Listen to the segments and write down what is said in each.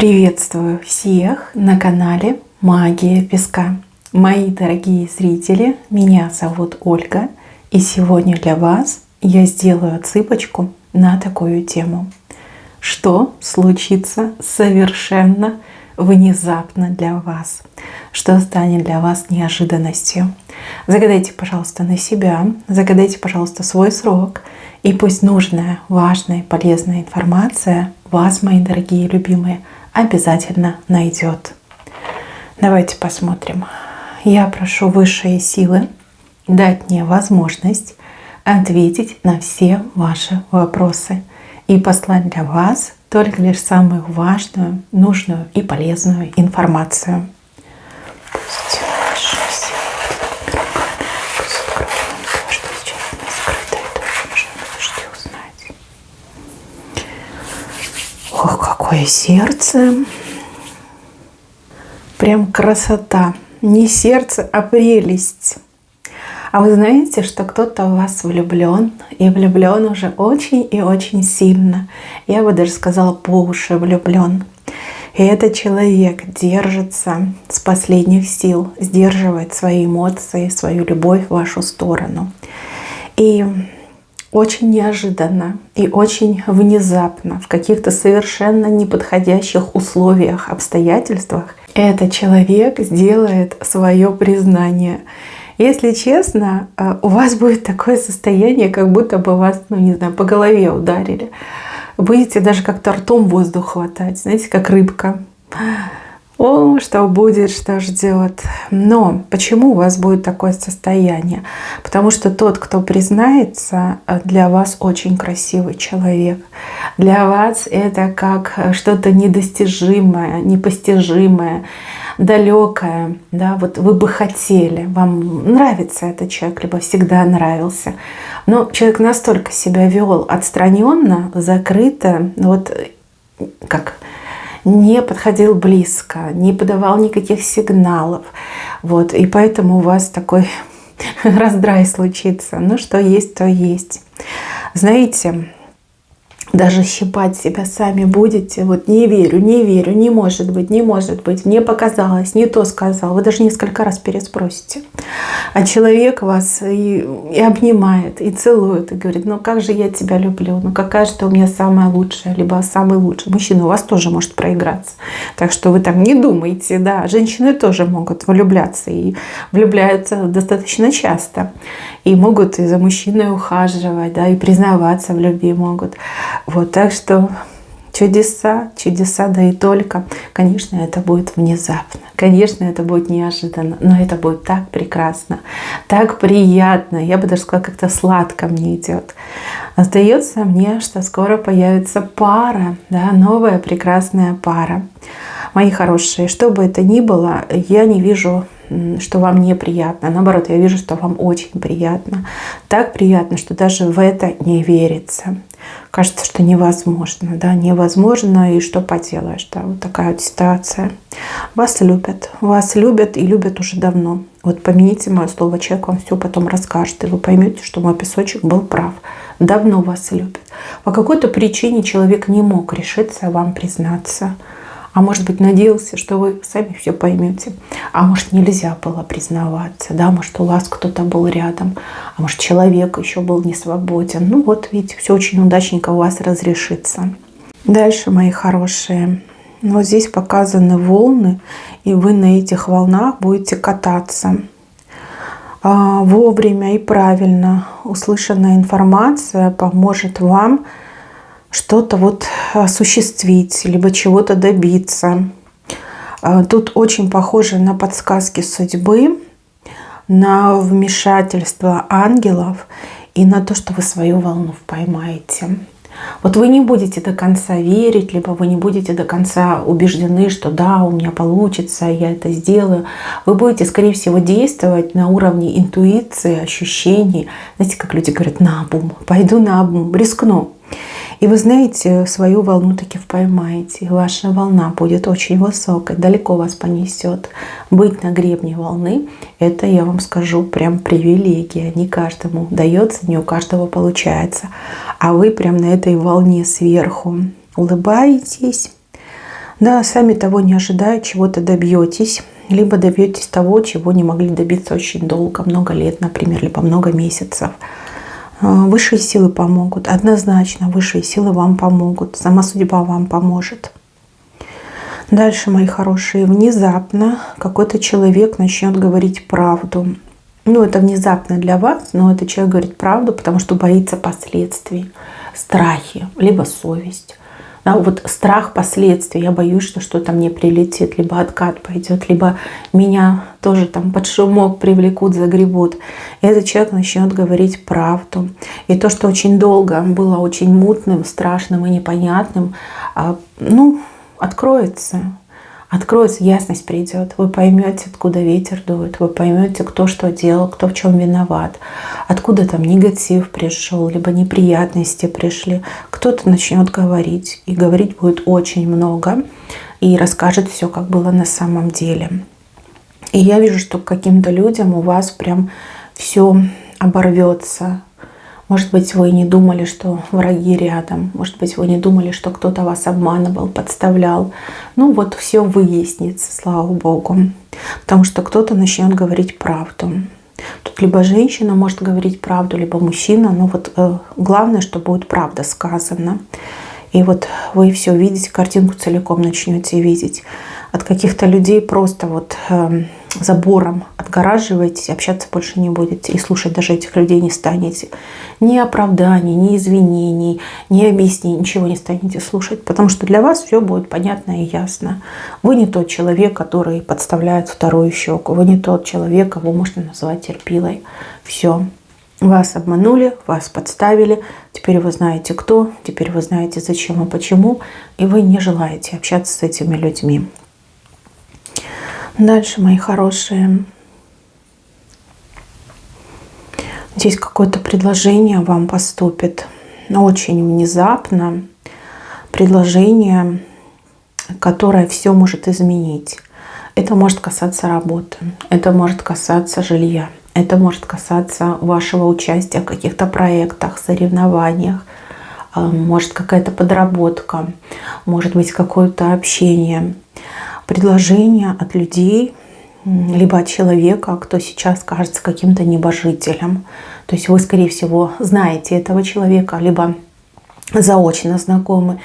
Приветствую всех на канале Магия Песка. Мои дорогие зрители, меня зовут Ольга, и сегодня для вас я сделаю отсыпочку на такую тему. Что случится совершенно внезапно для вас? Что станет для вас неожиданностью? Загадайте, пожалуйста, на себя, загадайте, пожалуйста, свой срок, и пусть нужная, важная, полезная информация вас, мои дорогие любимые, обязательно найдет. Давайте посмотрим. Я прошу высшие силы дать мне возможность ответить на все ваши вопросы и послать для вас только лишь самую важную, нужную и полезную информацию. Пусть высшие силы откроют нам то, что сейчас не скрыто, и то, о чем вы можете узнать. Ох, какое сердце! Прям красота! Не сердце, а прелесть! А вы знаете, что кто-то в вас влюблен, и влюблен уже очень и очень сильно. Я бы даже сказала, по уши влюблен. И этот человек держится с последних сил, сдерживает свои эмоции, свою любовь в вашу сторону. И очень неожиданно и очень внезапно, в каких-то совершенно неподходящих условиях, обстоятельствах, этот человек сделает свое признание. Если честно, у вас будет такое состояние, как будто бы вас, не знаю, по голове ударили. Будете даже как-то ртом воздух хватать, знаете, как рыбка. О, что будет, что ждет. Но почему у вас будет такое состояние? Потому что тот, кто признается, для вас очень красивый человек. Для вас это как что-то недостижимое, непостижимое, далекое. Да? Вот вы бы хотели, вам нравится этот человек, либо всегда нравился. Но человек настолько себя вел отстраненно, закрыто, вот как не подходил близко, не подавал никаких сигналов. Вот. И поэтому у вас такой раздрай случится. Ну, что есть, то есть. Знаете, даже щипать себя сами будете. Вот не верю, не может быть, мне показалось, не то сказал. Вы даже несколько раз переспросите. А человек вас и обнимает, и целует, и говорит: ну как же я тебя люблю, ну какая же ты у меня самая лучшая, либо самый лучший. Мужчина у вас тоже может проиграться. Так что вы там не думайте, да, женщины тоже могут влюбляться, и влюбляются достаточно часто. И могут и за мужчиной ухаживать, да, и признаваться в любви могут. Вот, так что чудеса, да и только. Конечно, это будет внезапно, конечно, это будет неожиданно, но это будет так прекрасно, так приятно. Я бы даже сказала, как-то сладко мне идет. Остается мне, что скоро появится пара, да, новая прекрасная пара. Мои хорошие, что бы это ни было, я не вижу, что вам неприятно. Наоборот, я вижу, что вам очень приятно. Так приятно, что даже в это не верится. Кажется, что невозможно, да, невозможно, и что поделаешь, да, вот такая вот ситуация. Вас любят и любят уже давно. Вот помяните мое слово, человек вам все потом расскажет, и вы поймете, что мой песочек был прав. Давно вас любят. По какой-то причине человек не мог решиться вам признаться. А может быть, надеялся, что вы сами все поймете. А может, нельзя было признаваться. Да? Может, у вас кто-то был рядом. А может, человек еще был не свободен. Ну вот, видите, все очень удачненько у вас разрешится. Дальше, мои хорошие. Вот здесь показаны волны. И вы на этих волнах будете кататься. Вовремя и правильно услышанная информация поможет вам что-то вот осуществить, либо чего-то добиться. Тут очень похоже на подсказки судьбы, на вмешательство ангелов и на то, что вы свою волну поймаете. Вот вы не будете до конца верить, либо вы не будете до конца убеждены, что да, у меня получится, я это сделаю. Вы будете, скорее всего, действовать на уровне интуиции, ощущений. Знаете, как люди говорят: наобум, пойду наобум, рискну. И вы знаете, свою волну таки поймаете. И ваша волна будет очень высокой, далеко вас понесет. Быть на гребне волны — это, я вам скажу, прям привилегия. Не каждому дается, не у каждого получается. А вы прям на этой волне сверху улыбаетесь, Да, сами того не ожидая, чего-то добьетесь, либо добьетесь того, чего не могли добиться очень долго, много лет, например, либо много месяцев. Высшие силы помогут, однозначно высшие силы вам помогут, сама судьба вам поможет. Дальше, мои хорошие, внезапно какой-то человек начнет говорить правду. Ну, это внезапно для вас, но этот человек говорит правду, потому что боится последствий, страхи, либо совесть. Да, вот страх последствий. Я боюсь, что что-то мне прилетит, либо откат пойдет, либо меня тоже там под шумок привлекут, загребут. И этот человек начнет говорить правду. И то, что очень долго было очень мутным, страшным и непонятным, откроется. Откроется, ясность придет. Вы поймете, откуда ветер дует. Вы поймете, кто что делал, кто в чем виноват. Откуда там негатив пришел, либо неприятности пришли. Кто-то начнет говорить. И говорить будет очень много. И расскажет все, как было на самом деле. И я вижу, что к каким-то людям у вас прям все оборвется. Может быть, вы не думали, что враги рядом. Может быть, вы не думали, что кто-то вас обманывал, подставлял. Ну вот все выяснится, слава Богу. Потому что кто-то начнет говорить правду. Тут либо женщина может говорить правду, либо мужчина. Но вот главное, что будет правда сказана. И вот вы все видите, картинку целиком начнете видеть. От каких-то людей просто вот забором отгораживаетесь, общаться больше не будете и слушать даже этих людей не станете. Ни оправданий, ни извинений, ни объяснений, ничего не станете слушать, потому что для вас все будет понятно и ясно. Вы не тот человек, который подставляет вторую щеку, вы не тот человек, кого можно назвать терпилой. Все. Вас обманули, вас подставили, теперь вы знаете кто, теперь вы знаете зачем и почему, и вы не желаете общаться с этими людьми. Дальше, мои хорошие, здесь какое-то предложение вам поступит, очень внезапно, предложение, которое все может изменить. Это может касаться работы, это может касаться жилья, это может касаться вашего участия в каких-то проектах, соревнованиях, может какая-то подработка, может быть какое-то общение. Предложение от людей, либо от человека, кто сейчас кажется каким-то небожителем. То есть вы, скорее всего, знаете этого человека, либо заочно знакомы.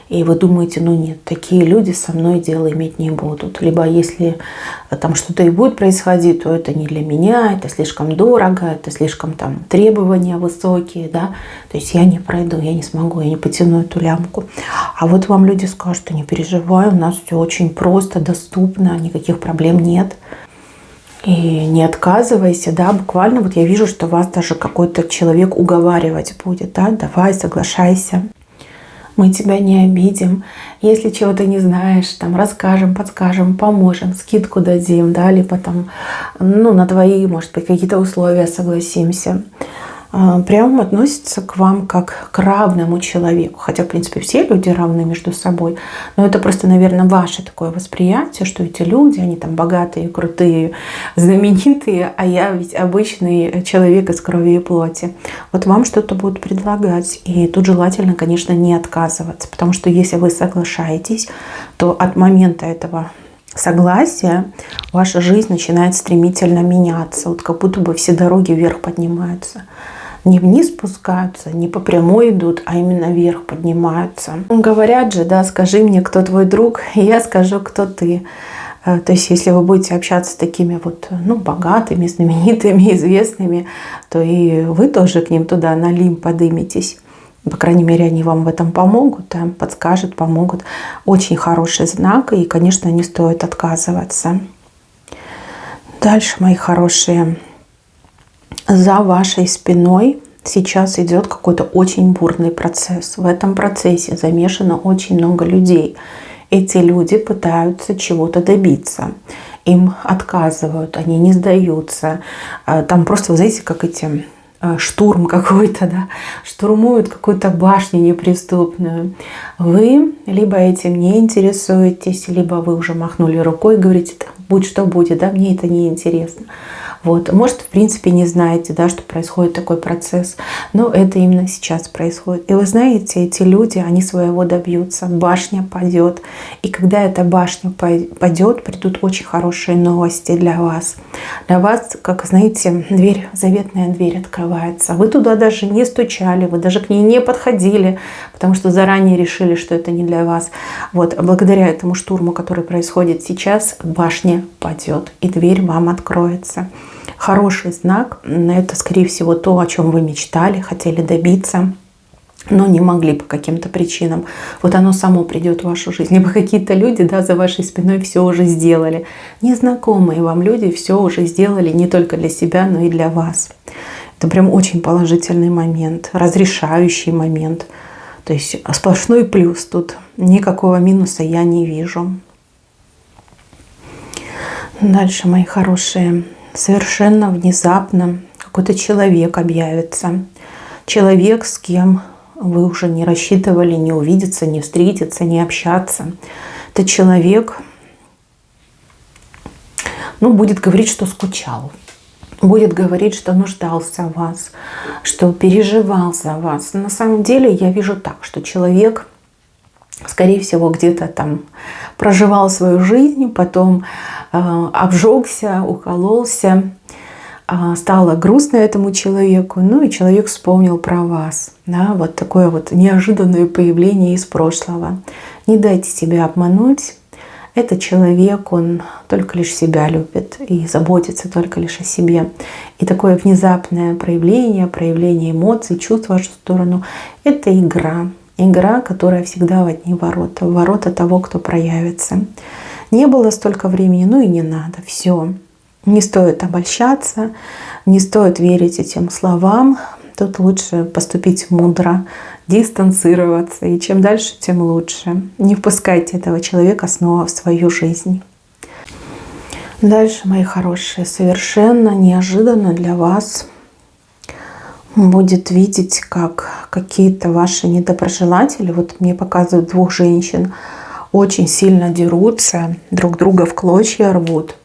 И вы думаете, ну нет, такие люди со мной дело иметь не будут. Либо если там что-то и будет происходить, то это не для меня, это слишком дорого, это слишком там требования высокие, да. То есть я не пройду, я не смогу, я не потяну эту лямку. А вот вам люди скажут, что не переживай, у нас все очень просто, доступно, никаких проблем нет. И не отказывайся, да, буквально вот я вижу, что вас даже какой-то человек уговаривать будет, да, давай, соглашайся. Мы тебя не обидим. Если чего-то не знаешь, там расскажем, подскажем, поможем, скидку дадим, да, либо там, на твои, может быть, какие-то условия согласимся. Прям относится к вам как к равному человеку. Хотя, в принципе, все люди равны между собой. Но это просто, наверное, ваше такое восприятие, что эти люди, они там богатые, крутые, знаменитые, а я ведь обычный человек из крови и плоти. Вот вам что-то будут предлагать. И тут желательно, конечно, не отказываться. Потому что если вы соглашаетесь, то от момента этого согласия ваша жизнь начинает стремительно меняться. Вот как будто бы все дороги вверх поднимаются. Не вниз спускаются, не по прямой идут, а именно вверх поднимаются. Говорят же, да, скажи мне, кто твой друг, и я скажу, кто ты. То есть, если вы будете общаться с такими вот, богатыми, знаменитыми, известными, то и вы тоже к ним туда на Олимп подыметесь. По крайней мере, они вам в этом помогут, да, подскажут, помогут. Очень хороший знак, и, конечно, не стоит отказываться. Дальше, мои хорошие, за вашей спиной сейчас идет какой-то очень бурный процесс. В этом процессе замешано очень много людей. Эти люди пытаются чего-то добиться. Им отказывают, они не сдаются. Там просто, вы знаете, как эти... штурм какой-то, да, штурмуют какую-то башню неприступную. Вы либо этим не интересуетесь, либо вы уже махнули рукой и говорите, будь что будет, да, мне это не интересно. Вот. Может, в принципе, не знаете, да, что происходит такой процесс, но это именно сейчас происходит. И вы знаете, эти люди, они своего добьются, башня падет. И когда эта башня падет, придут очень хорошие новости для вас. Для вас, как знаете, дверь, заветная дверь открывается. Вы туда даже не стучали, вы даже к ней не подходили, потому что заранее решили, что это не для вас. Вот, благодаря этому штурму, который происходит сейчас, башня падет, и дверь вам откроется. Хороший знак, это, скорее всего, то, о чем вы мечтали, хотели добиться, но не могли по каким-то причинам. Вот оно само придет в вашу жизнь. Либо какие-то люди, да, за вашей спиной все уже сделали. Незнакомые вам люди все уже сделали не только для себя, но и для вас. Это прям очень положительный момент, разрешающий момент. То есть сплошной плюс тут. Никакого минуса я не вижу. Дальше, мои хорошие. Совершенно внезапно какой-то человек объявится. Человек, с кем вы уже не рассчитывали не увидеться, не встретиться, не общаться. Это человек, будет говорить, что скучал. Будет говорить, что нуждался в вас, что переживал за вас. На самом деле я вижу так, что человек, скорее всего, где-то там проживал свою жизнь, потом обжегся, укололся, стало грустно этому человеку, и человек вспомнил про вас. Да, вот такое вот неожиданное появление из прошлого. Не дайте себя обмануть. Этот человек, он только лишь себя любит и заботится только лишь о себе. И такое внезапное проявление эмоций, чувств в вашу сторону – это игра. Игра, которая всегда в одни ворота. Ворота того, кто проявится. Не было столько времени, и не надо. Все. Не стоит обольщаться, не стоит верить этим словам. Тут лучше поступить мудро, дистанцироваться. И чем дальше, тем лучше. Не впускайте этого человека снова в свою жизнь. Дальше, мои хорошие, совершенно неожиданно для вас будет видеть, как какие-то ваши недоброжелатели, вот мне показывают двух женщин, очень сильно дерутся, друг друга в клочья рвут.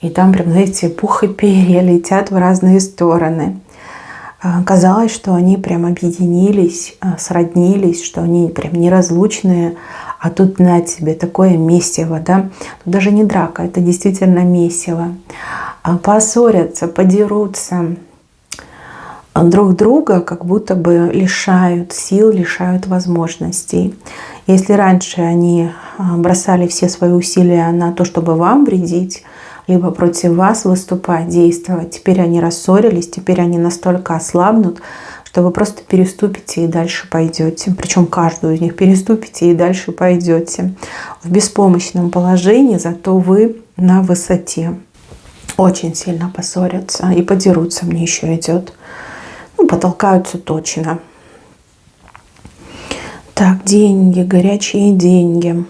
И там прям, знаете, пух и перья летят в разные стороны. Казалось, что они прям объединились, сроднились, что они прям неразлучные. А тут на тебе такое месиво, да? Тут даже не драка, это действительно месиво. Поссорятся, подерутся. Друг друга как будто бы лишают сил, лишают возможностей. Если раньше они бросали все свои усилия на то, чтобы вам вредить, либо против вас выступать, действовать, теперь они рассорились, теперь они настолько ослабнут, что вы просто переступите и дальше пойдете. Причем каждую из них переступите и дальше пойдете. В беспомощном положении, зато вы на высоте. Очень сильно поссорятся и подерутся, мне еще идет. Потолкаются точно. Так, деньги, горячие деньги.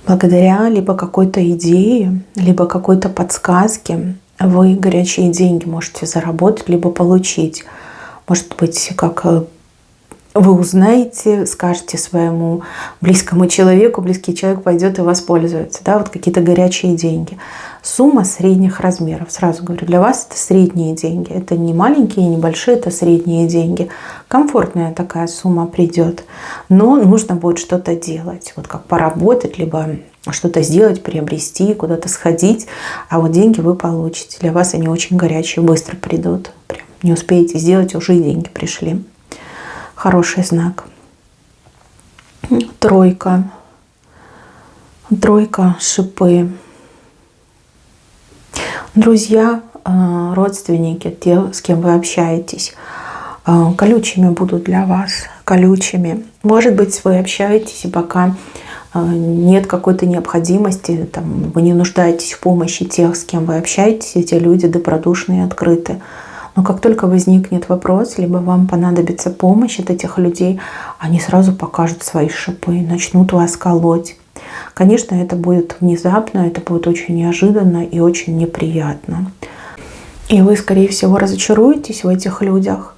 Благодаря либо какой-то идее, либо какой-то подсказке вы горячие деньги можете заработать, либо получить. Может быть, как вы узнаете, скажете своему близкому человеку, близкий человек пойдет и воспользуется. Да, вот какие-то горячие деньги. Сумма средних размеров. Сразу говорю, для вас это средние деньги. Это не маленькие, не большие, это средние деньги. Комфортная такая сумма придет. Но нужно будет что-то делать. Вот как поработать, либо что-то сделать, приобрести, куда-то сходить. А вот деньги вы получите. Для вас они очень горячие, быстро придут. Прям не успеете сделать, уже и деньги пришли. Хороший знак. Тройка. Тройка, шипы. Друзья, родственники, те, с кем вы общаетесь, колючими будут для вас, колючими. Может быть, вы общаетесь, и пока нет какой-то необходимости, там, вы не нуждаетесь в помощи тех, с кем вы общаетесь, эти люди добродушные и открыты. Но как только возникнет вопрос, либо вам понадобится помощь от этих людей, они сразу покажут свои шипы, начнут вас колоть. Конечно, это будет внезапно, это будет очень неожиданно и очень неприятно. И вы, скорее всего, разочаруетесь в этих людях.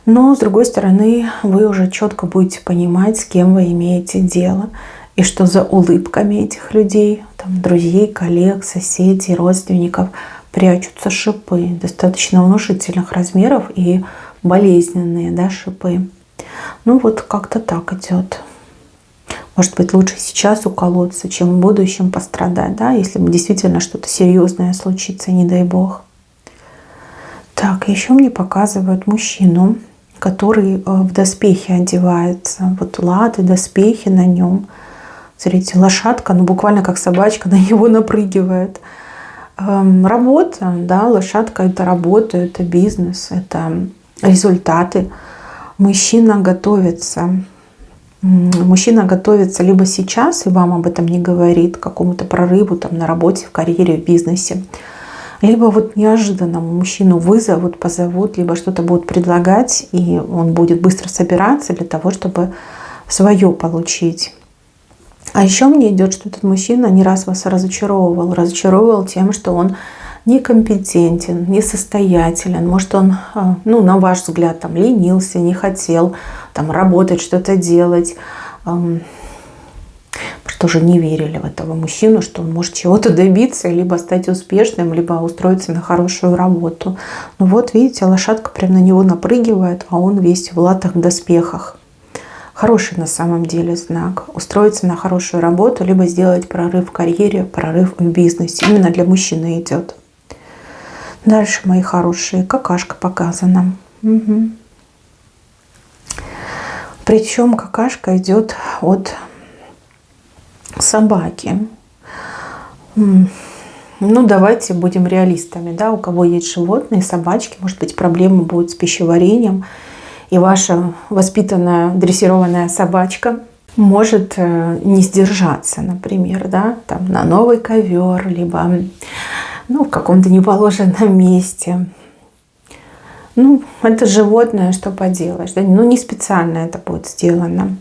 Но, с другой стороны, вы уже четко будете понимать, с кем вы имеете дело. И что за улыбками этих людей, там, друзей, коллег, соседей, родственников, прячутся шипы достаточно внушительных размеров и болезненные, да, шипы. Ну вот как-то так идет. Может быть, лучше сейчас уколоться, чем в будущем пострадать, да, если действительно что-то серьезное случится, не дай бог. Так, еще мне показывают мужчину, который в доспехи одевается. Вот латы, доспехи на нем. Смотрите, лошадка, ну буквально как собачка на него напрыгивает. Работа, да, лошадка — это работа, это бизнес, это результаты. Мужчина готовится либо сейчас, и вам об этом не говорит, к какому-то прорыву там, на работе, в карьере, в бизнесе. Либо вот неожиданно мужчину вызовут, позовут, либо что-то будут предлагать, и он будет быстро собираться для того, чтобы свое получить. А еще мне идет, что этот мужчина не раз вас разочаровывал. Разочаровывал тем, что он некомпетентен, несостоятелен. Может, он, ну, на ваш взгляд, там, ленился, не хотел там, работать, что-то делать. Тоже не верили в этого мужчину, что он может чего-то добиться, либо стать успешным, либо устроиться на хорошую работу. Ну вот, видите, лошадка прям на него напрыгивает, а он весь в латах, доспехах. Хороший на самом деле знак. Устроиться на хорошую работу, либо сделать прорыв в карьере, прорыв в бизнесе. Именно для мужчины идет. Дальше, мои хорошие, какашка показана. Угу. Причем какашка идет от собаки. Ну, давайте будем реалистами, да, у кого есть животные, собачки, может быть, проблемы будут с пищеварением, и ваша воспитанная, дрессированная собачка может не сдержаться, например, да, там, на новый ковер, либо, ну, в каком-то неположенном месте. Ну, это животное, что поделаешь, да, ну, не специально это будет сделано.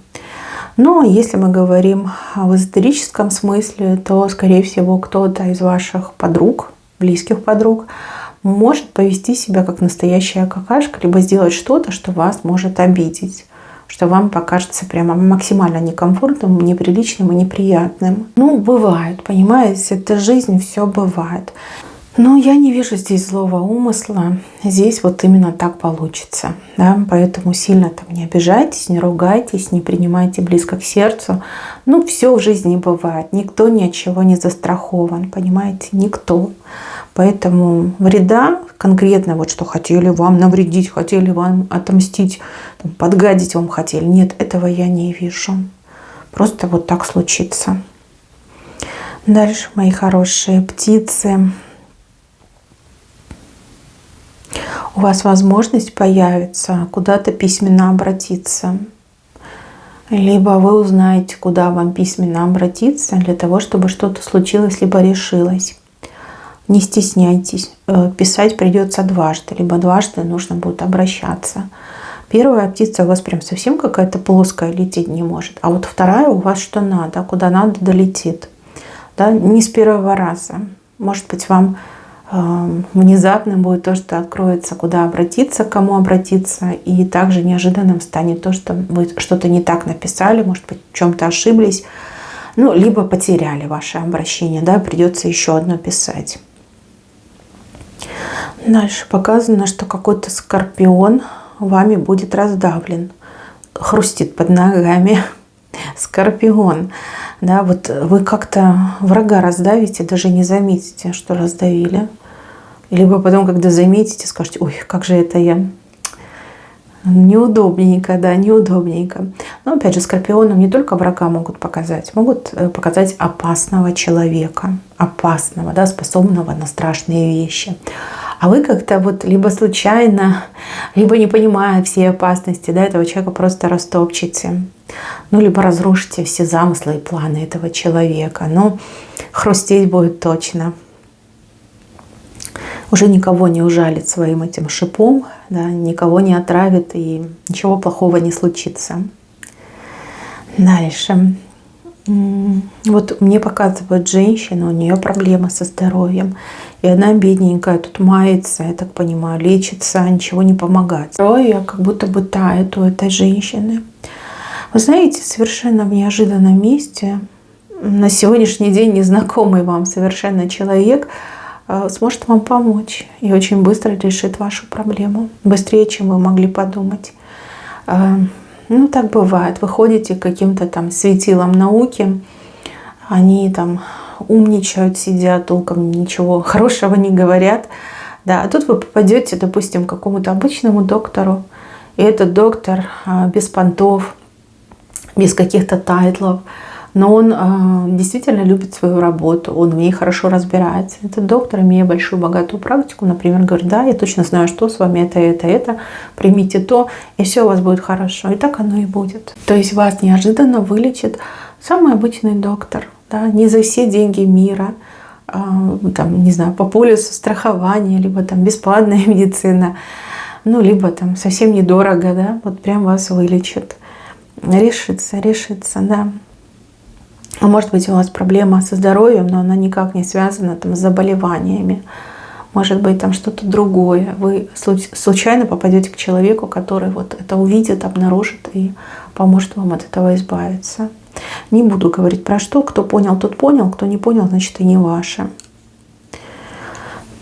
Но если мы говорим в эзотерическом смысле, то, скорее всего, кто-то из ваших подруг, близких подруг, может повести себя как настоящая какашка, либо сделать что-то, что вас может обидеть, что вам покажется прямо максимально некомфортным, неприличным и неприятным. Ну, бывает, понимаете, это жизнь, все бывает. Но я не вижу здесь злого умысла. Здесь вот именно так получится. Да? Поэтому сильно там не обижайтесь, не ругайтесь, не принимайте близко к сердцу. Ну, все в жизни бывает. Никто ни от чего не застрахован. Понимаете? Никто. Поэтому вреда конкретно, вот что хотели вам навредить, хотели вам отомстить, там, подгадить вам хотели. Нет, этого я не вижу. Просто вот так случится. Дальше, мои хорошие птицы. У вас возможность появится куда-то письменно обратиться. Либо вы узнаете, куда вам письменно обратиться для того, чтобы что-то случилось, либо решилось. Не стесняйтесь. Писать придется дважды, либо дважды нужно будет обращаться. Первая птица у вас прям совсем какая-то плоская, лететь не может. А вот вторая у вас что надо, куда надо, долетит. Да? Не с первого раза. Может быть, вам внезапно будет то, что откроется, куда обратиться, к кому обратиться, и также неожиданным станет то, что вы что-то не так написали, может быть, в чем-то ошиблись, ну, либо потеряли ваше обращение, да, придется еще одно писать. Дальше показано, что какой-то скорпион вами будет раздавлен, хрустит под ногами. Скорпион, да, вот вы как-то врага раздавите, даже не заметите, что раздавили. Либо потом, когда заметите, скажете: ой, как же это я. Неудобненько, да, неудобненько. Но опять же, скорпионам не только врага могут показать опасного человека, опасного, да, способного на страшные вещи. А вы как-то вот либо случайно, либо не понимая всей опасности, да, этого человека просто растопчете. Ну, либо разрушите все замыслы и планы этого человека. Но хрустеть будет точно. Уже никого не ужалит своим этим шипом, да, никого не отравит и ничего плохого не случится. Дальше. Вот мне показывают женщину, у нее проблемы со здоровьем. И она бедненькая тут мается, я так понимаю, лечится, ничего не помогает. Здоровье как будто бы тает у этой женщины. Вы знаете, совершенно в неожиданном месте на сегодняшний день незнакомый вам совершенно человек сможет вам помочь и очень быстро решит вашу проблему. Быстрее, чем вы могли подумать. Ну, так бывает. Вы ходите к каким-то там светилам науки, они там умничают, сидят, толком ничего хорошего не говорят. Да, а тут вы попадете, допустим, к какому-то обычному доктору, и этот доктор без понтов, без каких-то тайтлов, но он действительно любит свою работу, он в ней хорошо разбирается. Этот доктор, имея большую богатую практику, например, говорит: да, я точно знаю, что с вами это, примите то, и все у вас будет хорошо. И так оно и будет. То есть вас неожиданно вылечит самый обычный доктор, да, не за все деньги мира, там, не знаю, по полису страхования, либо там бесплатная медицина, ну, либо там совсем недорого, да, вот прям вас вылечит. Решится, да. А может быть, у вас проблема со здоровьем, но она никак не связана там с заболеваниями. Может быть, там что-то другое. Вы случайно попадете к человеку, который вот это увидит, обнаружит и поможет вам от этого избавиться. Не буду говорить про что. Кто понял, тот понял. Кто не понял, значит, и не ваше.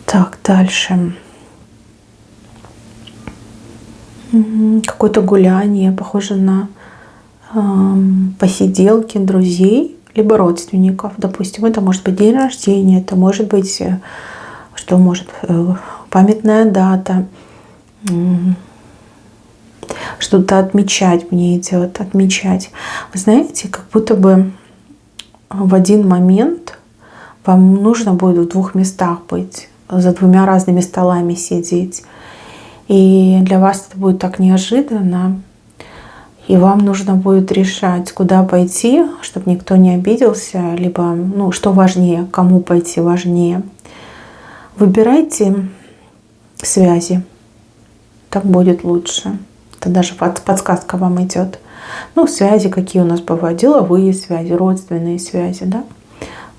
Так, дальше. Какое-то гуляние, похоже на посиделки друзей, либо родственников. Допустим, это может быть день рождения, это может быть, что может, памятная дата. Что-то отмечать мне идет, отмечать. Вы знаете, как будто бы в один момент вам нужно будет в двух местах быть, за двумя разными столами сидеть. И для вас это будет так неожиданно. И вам нужно будет решать, куда пойти, чтобы никто не обиделся, либо, ну, что важнее, кому пойти важнее. Выбирайте связи, так будет лучше. Это даже подсказка вам идет. Ну, связи какие у нас бывают, деловые связи, родственные связи, да.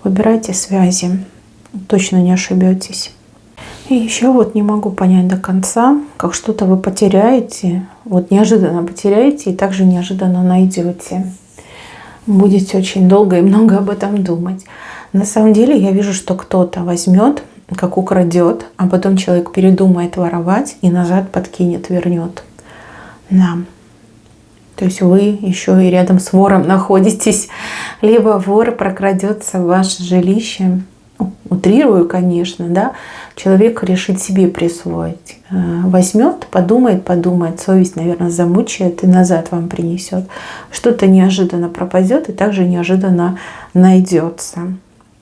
Выбирайте связи, точно не ошибетесь. И еще вот не могу понять до конца, как что-то вы потеряете, вот неожиданно потеряете и также неожиданно найдете. Будете очень долго и много об этом думать. На самом деле я вижу, что кто-то возьмет, как украдет, а потом человек передумает воровать и назад подкинет, вернет. Да. То есть вы еще и рядом с вором находитесь, либо вор прокрадется в ваше жилище. Утрирую, конечно, да, человек решит себе присвоить. Возьмет, подумает, совесть, наверное, замучает и назад вам принесет. Что-то неожиданно пропадет и также неожиданно найдется.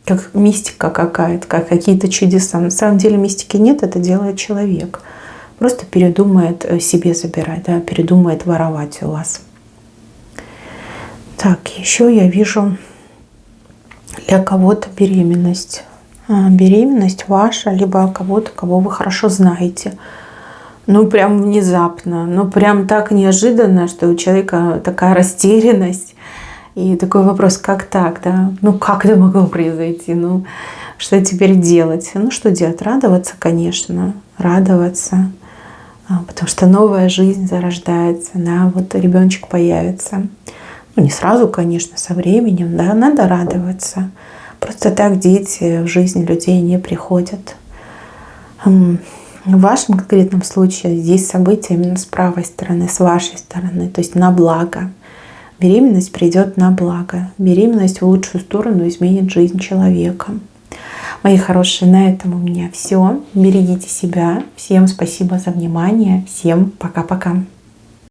Как мистика какая-то, как какие-то чудеса. На самом деле мистики нет, это делает человек. Просто передумает себе забирать, да, передумает воровать у вас. Так, еще я вижу для кого-то беременность. Беременность ваша, либо кого-то, кого вы хорошо знаете. Ну, прям внезапно, ну, прям так неожиданно, что у человека такая растерянность. И такой вопрос: как так, да? Ну, как это могло произойти? Ну, что теперь делать? Ну, что делать? Радоваться, конечно, радоваться. Потому что новая жизнь зарождается, да, вот ребеночек появится. Ну, не сразу, конечно, со временем, да, надо радоваться. Просто так дети в жизнь людей не приходят. В вашем конкретном случае здесь события именно с правой стороны, с вашей стороны, то есть на благо. Беременность придет на благо. Беременность в лучшую сторону изменит жизнь человека. Мои хорошие, на этом у меня все. Берегите себя. Всем спасибо за внимание. Всем пока-пока.